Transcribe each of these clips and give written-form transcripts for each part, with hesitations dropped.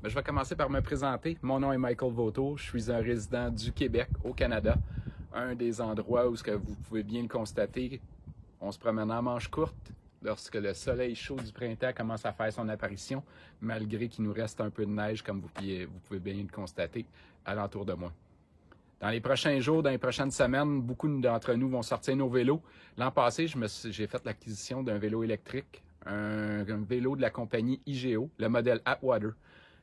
Je vais commencer par me présenter. Mon nom est Michael Vautour. Je suis un résident du Québec, au Canada. Un des endroits où, ce que vous pouvez bien le constater, on se promène en manches courtes lorsque le soleil chaud du printemps commence à faire son apparition, malgré qu'il nous reste un peu de neige, comme vous pouvez bien le constater, alentour de moi. Dans les prochains jours, dans les prochaines semaines, beaucoup d'entre nous vont sortir nos vélos. L'an passé, j'ai fait l'acquisition d'un vélo électrique, un vélo de la compagnie IGO, le modèle Atwater.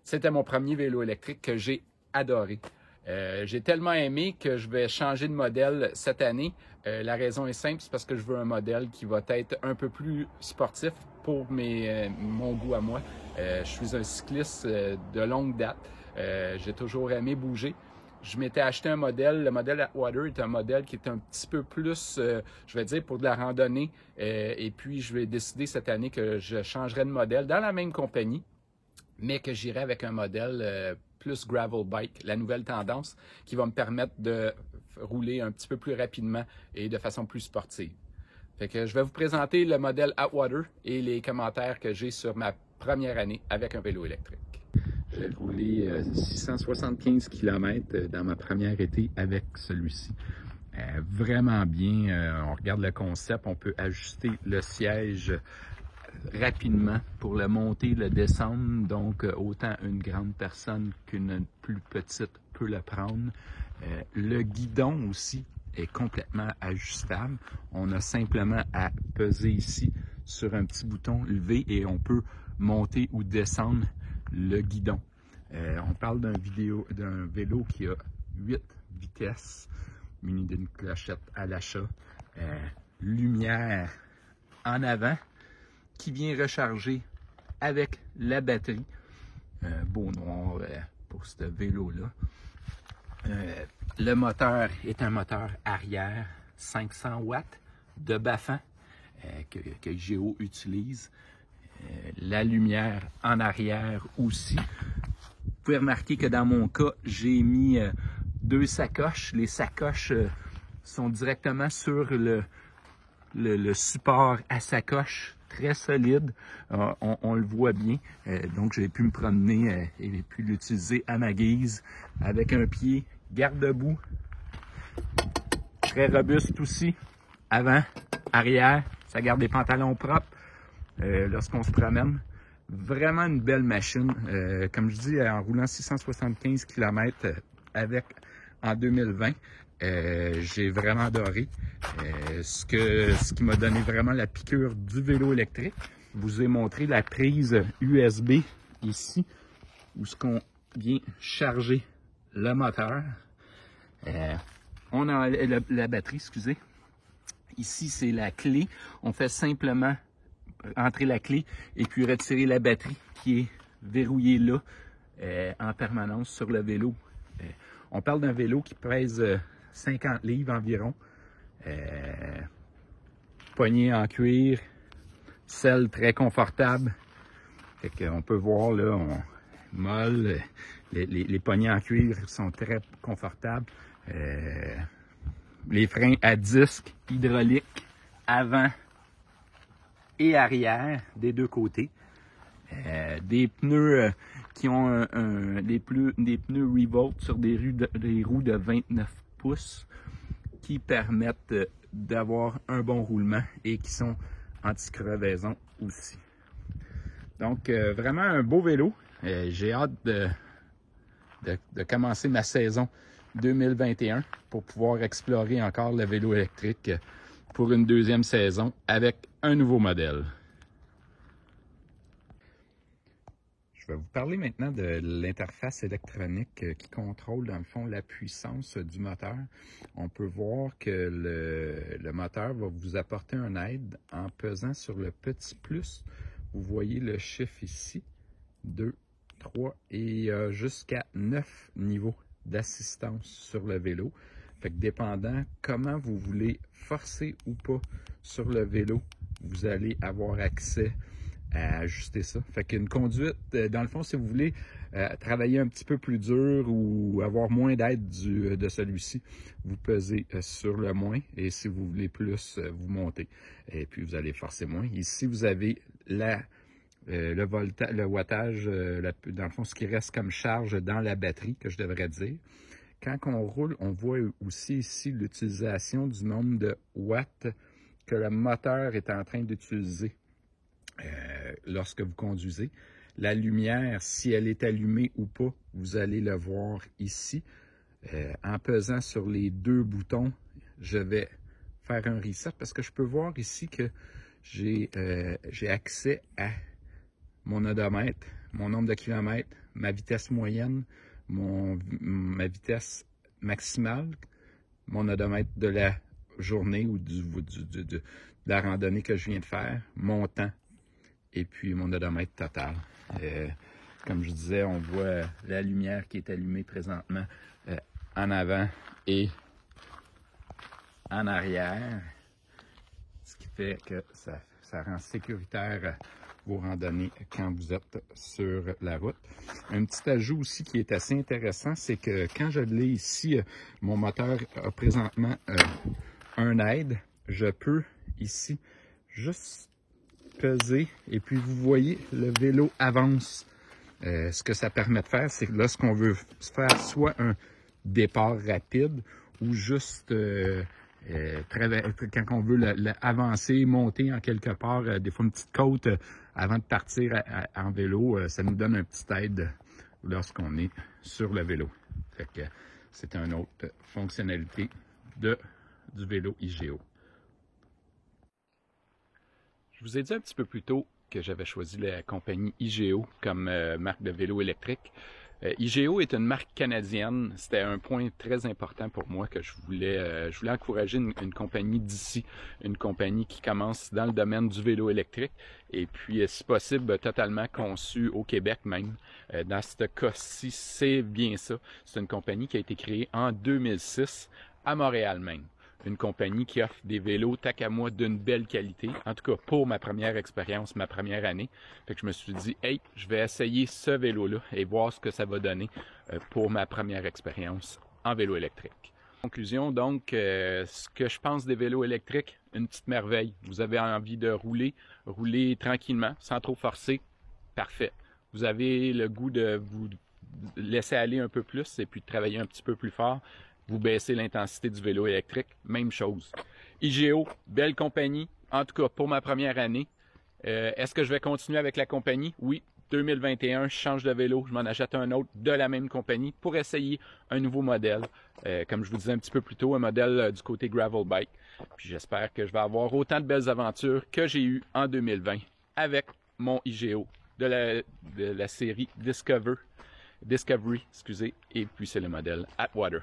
C'était mon premier vélo électrique que j'ai adoré. J'ai tellement aimé que je vais changer de modèle cette année. La raison est simple, c'est parce que je veux un modèle qui va être un peu plus sportif pour mon goût à moi. Je suis un cycliste de longue date. J'ai toujours aimé bouger. Je m'étais acheté un modèle. Le modèle Atwater est un modèle qui est un petit peu plus, je vais dire, pour de la randonnée. Et puis, je vais décider cette année que je changerai de modèle dans la même compagnie, mais que j'irai avec un modèle plus gravel bike, la nouvelle tendance, qui va me permettre de rouler un petit peu plus rapidement et de façon plus sportive. Fait que je vais vous présenter le modèle Atwater et les commentaires que j'ai sur ma première année avec un vélo électrique. J'ai roulé 675 km dans ma première été avec celui-ci. Vraiment bien. On regarde le concept, on peut ajuster le siège rapidement pour le monter, le descendre. Donc, autant une grande personne qu'une plus petite peut le prendre. Le guidon aussi est complètement ajustable. On a simplement à peser ici sur un petit bouton levé et on peut monter ou descendre le guidon. On parle d'un vélo qui a 8 vitesses, muni d'une clochette à l'achat, lumière en avant qui vient recharger avec la batterie. Beau noir pour ce vélo-là. Le moteur est un moteur arrière 500 watts de Bafang que IGO utilise. La lumière en arrière aussi. Vous pouvez remarquer que dans mon cas, j'ai mis 2 sacoches. Les sacoches sont directement sur le support à sacoche, très solide. On le voit bien. Donc, j'ai pu me promener et j'ai pu l'utiliser à ma guise avec un pied garde-boue. Très robuste aussi. Avant, arrière, ça garde les pantalons propres. Lorsqu'on se promène. Vraiment une belle machine. Comme je dis, en roulant 675 km en 2020, j'ai vraiment adoré. Ce qui m'a donné vraiment la piqûre du vélo électrique. Je vous ai montré la prise USB ici, où ce qu'on vient charger le moteur. On a la batterie, excusez. Ici, c'est la clé. On fait simplement entrer la clé et puis retirer la batterie qui est verrouillée là en permanence sur le vélo. On parle d'un vélo qui pèse 50 livres environ. Poignée en cuir, selle très confortable. Fait qu'on peut voir là, molle, les poignées en cuir sont très confortables. Les freins à disque hydrauliques avant et arrière des deux côtés. Des pneus qui ont des pneus Revolt sur des roues de 29 pouces qui permettent d'avoir un bon roulement et qui sont anti-crevaison aussi. Donc, vraiment un beau vélo. J'ai hâte de commencer ma saison 2021 pour pouvoir explorer encore le vélo électrique pour une deuxième saison avec un nouveau modèle. Je vais vous parler maintenant de l'interface électronique qui contrôle dans le fond la puissance du moteur. On peut voir que le moteur va vous apporter une aide en pesant sur le petit plus. Vous voyez le chiffre ici, 2, 3 et jusqu'à 9 niveaux d'assistance sur le vélo. Fait que dépendant comment vous voulez forcer ou pas sur le vélo, vous allez avoir accès à ajuster ça. Fait qu'une conduite, dans le fond, si vous voulez travailler un petit peu plus dur ou avoir moins d'aide de celui-ci, vous pesez sur le moins et si vous voulez plus, vous montez. Et puis vous allez forcer moins. Ici, vous avez le wattage, dans le fond, ce qui reste comme charge dans la batterie, que je devrais dire. Quand on roule, on voit aussi ici l'utilisation du nombre de watts que le moteur est en train d'utiliser lorsque vous conduisez. La lumière, si elle est allumée ou pas, vous allez le voir ici. En pesant sur les deux boutons, je vais faire un reset parce que je peux voir ici que j'ai accès à mon odomètre, mon nombre de kilomètres, ma vitesse moyenne, ma vitesse maximale, mon odomètre de la journée ou de la randonnée que je viens de faire, mon temps et puis mon odomètre total. Comme je disais, on voit la lumière qui est allumée présentement en avant et en arrière, ce qui fait que ça rend sécuritaire vos randonnées quand vous êtes sur la route. Un petit ajout aussi qui est assez intéressant, c'est que quand je l'ai ici, mon moteur a présentement un aide. Je peux ici juste peser et puis vous voyez le vélo avance. Ce que ça permet de faire, c'est que lorsqu'on veut faire soit un départ rapide ou juste quand on veut avancer, monter en quelque part, des fois une petite côte avant de partir en vélo, ça nous donne un petit aide lorsqu'on est sur le vélo. Fait que c'est une autre fonctionnalité du vélo IGEO. Je vous ai dit un petit peu plus tôt que j'avais choisi la compagnie IGEO comme marque de vélo électrique. IGEO est une marque canadienne. C'était un point très important pour moi que je voulais encourager une compagnie d'ici, une compagnie qui commence dans le domaine du vélo électrique et puis, si possible, totalement conçue au Québec même. Dans ce cas-ci, c'est bien ça. C'est une compagnie qui a été créée en 2006 à Montréal même. Une compagnie qui offre des vélos tac à moi d'une belle qualité, en tout cas pour ma première expérience, ma première année. Fait que je me suis dit, hey, je vais essayer ce vélo-là et voir ce que ça va donner pour ma première expérience en vélo électrique. En conclusion, donc, ce que je pense des vélos électriques, une petite merveille. Vous avez envie de rouler tranquillement, sans trop forcer, parfait. Vous avez le goût de vous laisser aller un peu plus et puis de travailler un petit peu plus fort. Vous baissez l'intensité du vélo électrique, même chose. IGEO, belle compagnie, en tout cas pour ma première année. Est-ce que je vais continuer avec la compagnie? Oui, 2021, je change de vélo, je m'en achète un autre de la même compagnie pour essayer un nouveau modèle. Comme je vous disais un petit peu plus tôt, un modèle du côté gravel bike. Puis j'espère que je vais avoir autant de belles aventures que j'ai eues en 2020 avec mon IGEO de la série Discovery, et puis c'est le modèle Atwater.